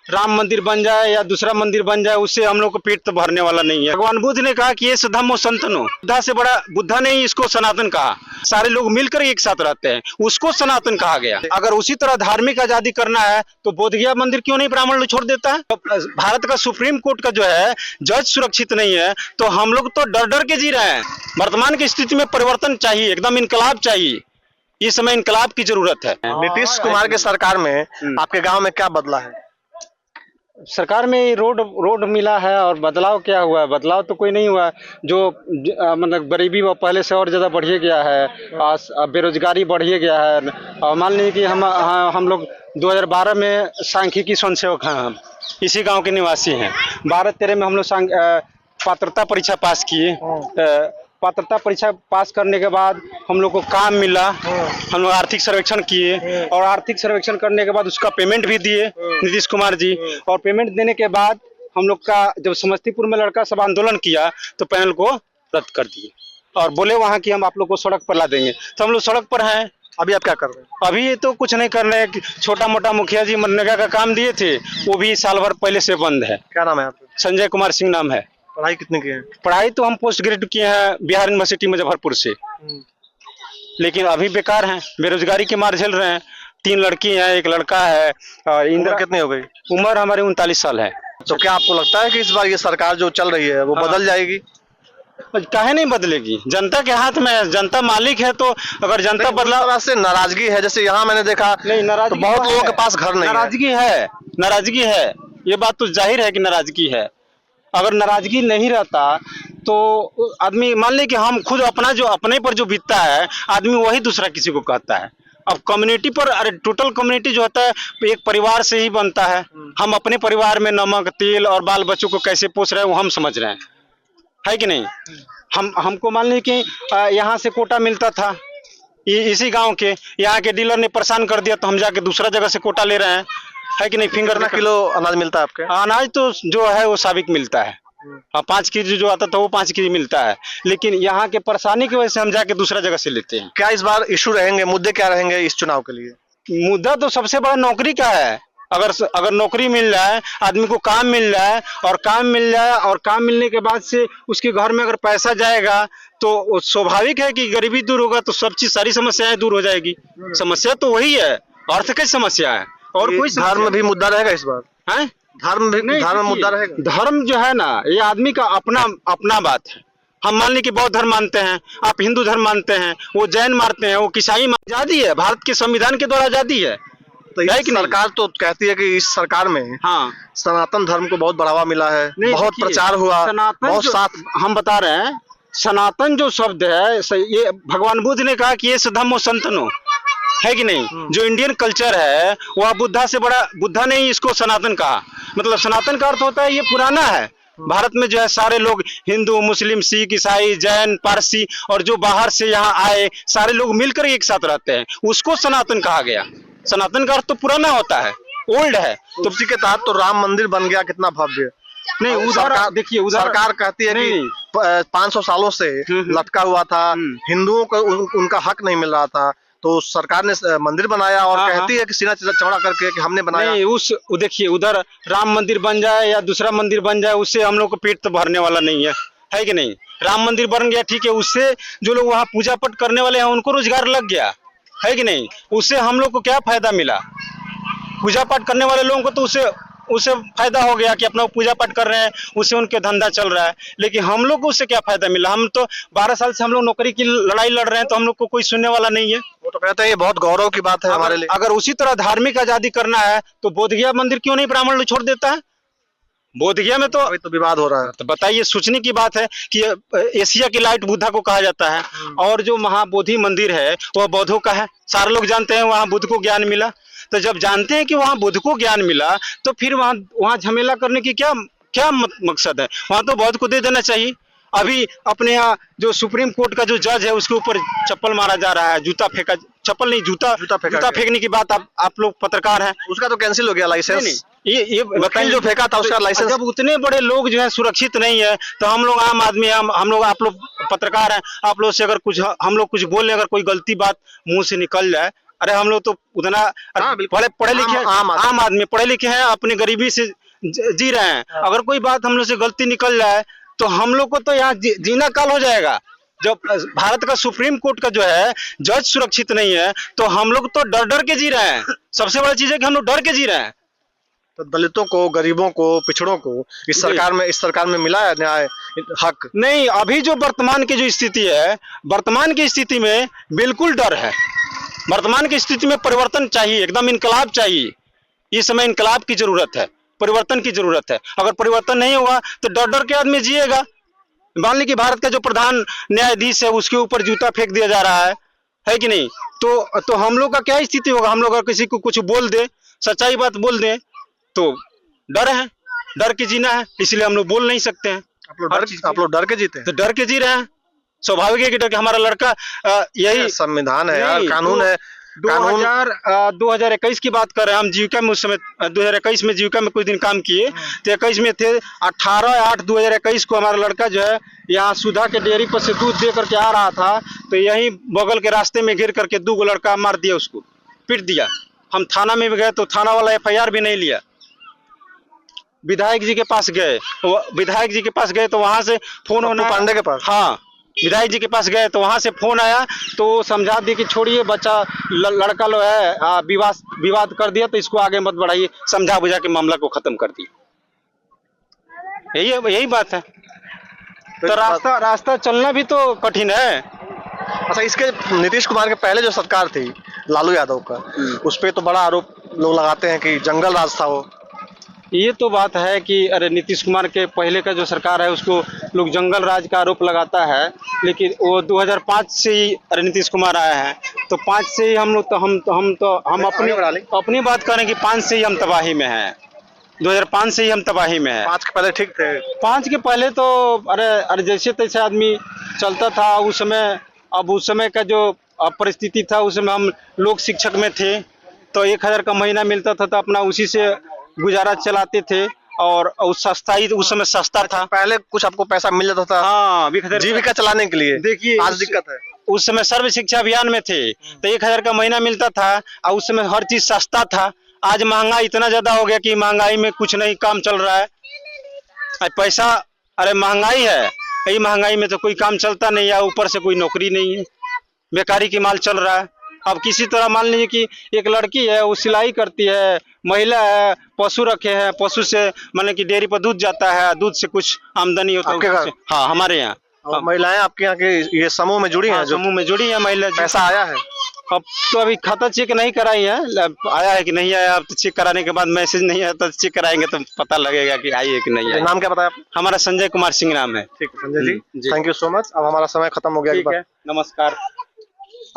राम मंदिर बन जाए या दूसरा मंदिर बन जाए, उससे हम लोग को पेट तो भरने वाला नहीं है। भगवान बुद्ध ने कहा कि ये धम्मो संतनो, बुद्धा से बड़ा बुद्धा ने ही इसको सनातन कहा। सारे लोग मिलकर एक साथ रहते हैं, उसको सनातन कहा गया। अगर उसी तरह धार्मिक आजादी करना है तो बोधगया मंदिर क्यों नहीं ब्राह्मण लोग छोड़ देता है? भारत का सुप्रीम कोर्ट का जो है जज सुरक्षित नहीं है, तो हम लोग तो डर डर के जी रहे हैं। वर्तमान की स्थिति में परिवर्तन चाहिए, एकदम इनकलाब चाहिए। इस समय इनकलाब की जरूरत है। नीतीश कुमार के सरकार में आपके गांव में क्या बदला है? सरकार में रोड मिला है, और बदलाव क्या हुआ है? बदलाव तो कोई नहीं हुआ। जो मतलब गरीबी वो पहले से और ज़्यादा बढ़िए गया है, बेरोजगारी बढ़िए गया है। और मान लीजिए कि हम लोग 2012 में सांख्यिकी स्वयंसेवक हैं, हम इसी गांव के निवासी हैं। 12-13 में हम लोग पात्रता परीक्षा पास किए। पात्रता परीक्षा पास करने के बाद हम लोग को काम मिला, हम लोग आर्थिक सर्वेक्षण किए, और आर्थिक सर्वेक्षण करने के बाद उसका पेमेंट भी दिए नीतीश कुमार जी। और पेमेंट देने के बाद हम लोग का जब समस्तीपुर में लड़का सब आंदोलन किया तो पैनल को रद्द कर दिए और बोले वहाँ की हम आप लोग को सड़क पर ला देंगे। तो हम लोग सड़क पर हैं। अभी आप क्या कर रहे हैं? अभी तो कुछ नहीं कर रहे हैं। छोटा मोटा मुखिया जी मनरेगा का काम दिए थे, वो भी साल भर पहले से बंद है। क्या नाम है आपका? संजय कुमार सिंह नाम है। पढ़ाई कितने की है? पढ़ाई तो हम पोस्ट ग्रेजुएट किए हैं बिहार यूनिवर्सिटी मुजफ्फरपुर से, लेकिन अभी बेकार हैं, बेरोजगारी के मार झेल रहे हैं। 3 लड़की हैं, 1 लड़का है। और उम्र कितनी हो गई? उम्र हमारी 39 साल है। तो क्या आपको लगता है कि इस बार ये सरकार जो चल रही है वो बदल जाएगी? काहे नहीं बदलेगी? जनता के हाथ में है, जनता मालिक है। तो अगर जनता बदला से नाराजगी है, जैसे यहाँ मैंने देखा नहीं, नाराजगी तो बहुत लोगों के पास घर नहीं है। नाराजगी है, ये बात तो जाहिर है कि नाराजगी है। अगर नाराजगी नहीं रहता तो आदमी मान ले कि हम खुद अपना जो अपने पर जो बीतता है, आदमी वही दूसरा किसी को कहता है। अब कम्युनिटी पर, अरे टोटल कम्युनिटी जो होता है एक परिवार से ही बनता है। हम अपने परिवार में नमक तेल और बाल बच्चों को कैसे पोस रहे हैं वो हम समझ रहे हैं, है कि नहीं? हमको मान ली कि यहाँ से कोटा मिलता था, इसी गांव के यहाँ के डीलर ने परेशान कर दिया, तो हम जाके दूसरा जगह से कोटा ले रहे हैं, है कि नहीं? कितना किलो अनाज मिलता है आपके? अनाज तो जो है वो साबिक मिलता है। 5 केजी जो आता था वो 5 केजी मिलता है, लेकिन यहाँ के परेशानी की वजह से हम जाके दूसरा जगह से लेते हैं। क्या इस बार इशू रहेंगे, मुद्दे क्या रहेंगे इस चुनाव के लिए? मुद्दा तो सबसे बड़ा नौकरी का है। अगर नौकरी मिल जाए, आदमी को काम मिल जाए, और काम मिलने के बाद से उसके घर में अगर पैसा जाएगा तो स्वाभाविक है कि गरीबी दूर होगा, तो सब चीज सारी समस्याएं दूर हो जाएगी। समस्या तो वही है, अर्थ की समस्या है, और कोई धर्म भी मुद्दा रहेगा इस बार? है धर्म मुद्दा रहेगा? धर्म जो है ना, ये आदमी का अपना बात है। हम मान ली कि बौद्ध धर्म मानते हैं, आप हिंदू धर्म मानते हैं, वो जैन मानते हैं, वो ईसाई। आजादी है, भारत के संविधान के द्वारा आजादी है। तो ये सरकार तो कहती है कि इस सरकार में सनातन धर्म को बहुत बढ़ावा मिला है, बहुत प्रचार हुआ, बहुत साथ। हम बता रहे हैं, सनातन जो शब्द है, ये भगवान बुद्ध ने कहा कि ये धम्मो संतनो, है कि नहीं? जो इंडियन कल्चर है वह बुद्धा ने ही इसको सनातन कहा। मतलब सनातन का अर्थ होता है ये पुराना है। भारत में जो है सारे लोग हिंदू, मुस्लिम, सिख, ईसाई, जैन, पारसी, और जो बाहर से यहाँ आए सारे लोग मिलकर एक साथ रहते हैं, उसको सनातन कहा गया। सनातन का अर्थ तो पुराना होता है, ओल्ड है। तो उसी के तहत तो राम मंदिर बन गया, कितना भव्य। नहीं, उधर देखिए, उधर सरकार कहती है कि 500 सालों से लटका हुआ था, हिंदुओं को उनका हक नहीं मिल रहा था, तो सरकार ने मंदिर बनाया और कहती है कि सीना चौड़ा करके कि हमने बनाया। नहीं, देखिए, उधर राम मंदिर बन जाए या दूसरा मंदिर बन जाए, उससे हम लोग को पेट तो भरने वाला नहीं है कि नहीं? राम मंदिर बन गया, ठीक है, उससे जो लोग वहाँ पूजा पाठ करने वाले हैं उनको रोजगार लग गया, है कि नहीं? उससे हम लोग को क्या फायदा मिला? पूजा पाठ करने वाले लोगों को तो उससे फायदा हो गया कि अपना पूजा पाठ कर रहे हैं, उससे उनके धंधा चल रहा है। लेकिन हम लोग को उससे क्या फायदा मिला? हम तो 12 साल से हम लोग नौकरी की लड़ाई लड़ रहे हैं, तो हम लोग को कोई सुनने वाला नहीं है। वो तो कहते हैं ये बहुत गौरव की बात है हमारे लिए। अगर उसी तरह धार्मिक आजादी करना है तो बोधगया मंदिर क्यों नहीं ब्राह्मण लोग छोड़ देता है? बोधगया में तो अभी तो विवाद हो रहा है। तो बताइए, सोचने की बात है कि एशिया की लाइट बुद्धा को कहा जाता है, और जो महाबोधि मंदिर है वह बौद्धों का है। सारे लोग जानते हैं वहाँ बुद्ध को ज्ञान मिला। तो जब जानते हैं कि वहाँ बुद्ध को ज्ञान मिला, तो फिर वहाँ झमेला करने की क्या मकसद है? वहाँ तो बौद्ध को दे देना चाहिए। अभी अपने यहाँ जो सुप्रीम कोर्ट का जो जज है उसके ऊपर चप्पल मारा जा रहा है, जूता फेंका, चप्पल नहीं जूता फेंकने की बात। आप लोग पत्रकार हैं, उसका तो कैंसिल हो गया लाइसेंस। ये वकील जो फेंका था उसका लाइसेंस। जब उतने बड़े लोग जो है सुरक्षित नहीं है, तो हम लोग आम आदमी, हम लोग, आप लोग पत्रकार हैं, आप लोग से अगर हम लोग कुछ बोले, अगर कोई गलती बात मुंह से निकल जाए, अरे हम लोग तो उतना हाँ, बिल्कुल। पढ़े पढ़े लिखे आम आदमी पढ़े लिखे हैं, अपनी गरीबी से जी रहे हैं। अगर कोई बात हम लोग से गलती निकल जाए तो हम लोग को तो यहाँ जीना काल हो जाएगा। जब भारत का सुप्रीम कोर्ट का जो है जज सुरक्षित नहीं है तो हम लोग तो डर डर के जी रहे हैं। सबसे बड़ी चीज है कि हम लोग डर के जी रहे हैं। तो दलितों को, गरीबों को, पिछड़ों को इस सरकार में मिला है न्याय, हक? नहीं, अभी जो वर्तमान की जो स्थिति है, वर्तमान की स्थिति में बिल्कुल डर है। वर्तमान की स्थिति में परिवर्तन चाहिए, एकदम इनकलाब चाहिए। इस समय इनकलाब की जरूरत है, परिवर्तन की जरूरत है। अगर परिवर्तन नहीं होगा तो डर डर के आदमी जिएगा। मान ली कि भारत का जो प्रधान न्यायाधीश है उसके ऊपर जूता फेंक दिया जा रहा है कि नहीं? तो हम लोग का क्या स्थिति होगा? हम लोग अगर किसी को कुछ बोल दे, सच्चाई बात बोल दे तो डर है, डर के जीना है, इसलिए हम लोग बोल नहीं सकते हैं। आप लोग डर के जीते हैं? तो डर के जी रहे हैं। स्वाभाविक है कि डर के हमारा लड़का यही संविधान है यार, कानून है। 2021 की बात कर रहे हैं हम। जीविका में उस समय 2021 में जीविका में कुछ दिन काम किए तो 21 में थे। 18/8/2021 को हमारा लड़का जो है यहाँ सुधा के डेयरी पर से दूध दे करके आ रहा था तो यही बगल के रास्ते में गिर करके 2 लड़का मार दिया, उसको पीट दिया। हम थाना में भी गए तो थाना वाला FIR भी नहीं लिया। विधायक जी के पास गए, विधायक जी के पास गए तो वहां से फोन होना, पांडे के पास, हाँ विधायक जी के पास गए तो वहां से फोन आया तो समझा दिए कि छोड़िए बच्चा, लड़का लो है विवाद कर दिया तो इसको आगे मत बढ़ाइए, समझा बुझा के मामला को खत्म कर दिया। यही बात है। तो रास्ता चलना भी तो कठिन है। अच्छा, इसके नीतीश कुमार के पहले जो सरकार थी लालू यादव का, उस पर तो बड़ा आरोप लोग लगाते हैं कि जंगल राज था वो। ये तो बात है कि अरे नीतीश कुमार के पहले का जो सरकार है उसको लोग जंगल राज का आरोप लगाता है, लेकिन वो 2005 से ही अरे नीतीश कुमार आया है तो 5 से ही हम लोग हम अपनी बात करें कि 5 से ही हम तबाही में हैं। 2005 से ही हम तबाही में हैं। 5 के पहले ठीक थे? 5 के पहले तो अरे जैसे तैसे आदमी चलता था उस समय। अब उस समय का जो परिस्थिति था उस समय हम लोग शिक्षक में थे तो 1000 का महीना मिलता था तो अपना उसी से गुजारा चलाते थे और उस समय सस्ता था। पहले कुछ आपको पैसा मिल जाता था, हाँ, जीविका चलाने के लिए। देखिए आज दिक्कत है। उस समय सर्व शिक्षा अभियान में थे तो 1000 का महीना मिलता था और उस समय हर चीज सस्ता था। आज महंगाई इतना ज्यादा हो गया कि महंगाई में कुछ नहीं काम चल रहा है। पैसा, अरे महंगाई है, यही महंगाई में तो कोई काम चलता नहीं है, ऊपर से कोई नौकरी नहीं है, बेकारी की माल चल रहा है। अब किसी तरह मान लीजिए कि एक लड़की है वो सिलाई करती है, महिला है, पशु रखे हैं, पशु से माने कि डेयरी पर दूध जाता है, दूध से कुछ आमदनी होता है। हाँ, हमारे यहाँ महिलाएं आपके यहाँ के ये समूह में जुड़ी हैं? समूह में जुड़ी है महिला। पैसा आया है? अब तो अभी खाता चेक नहीं कराई है, आया है कि नहीं आया अब तो चेक कराने के बाद मैसेज नहीं आया तो चेक कराएंगे तो पता लगेगा कि आई है कि नहीं आई। नाम क्या बताया? हमारा संजय कुमार सिंह नाम है। ठीक है Sanjay ji, thank you so much. अब हमारा समय खत्म हो गया। ठीक है, नमस्कार।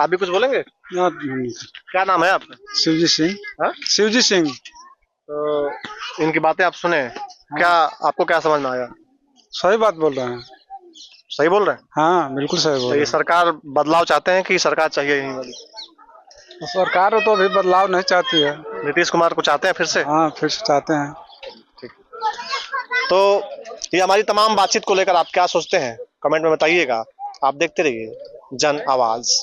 आप भी कुछ बोलेंगे? क्या नाम है आपका? शिवजी सिंह। शिवजी सिंह। तो इनकी बातें आप सुने, क्या आपको क्या समझ में आया? सही बात बोल रहे हैं। सही बोल रहे हैं? हाँ, बिल्कुल सही बोल रहे हैं। ये सरकार बदलाव चाहते हैं कि सरकार चाहिए यही वाली? सरकार तो अभी बदलाव नहीं चाहती है। नीतीश कुमार को चाहते हैं फिर से? हाँ, फिर से चाहते हैं। ठीक। तो ये हमारी तमाम बातचीत को लेकर आप क्या सोचते हैं कमेंट में बताइएगा। आप देखते रहिए जन आवाज।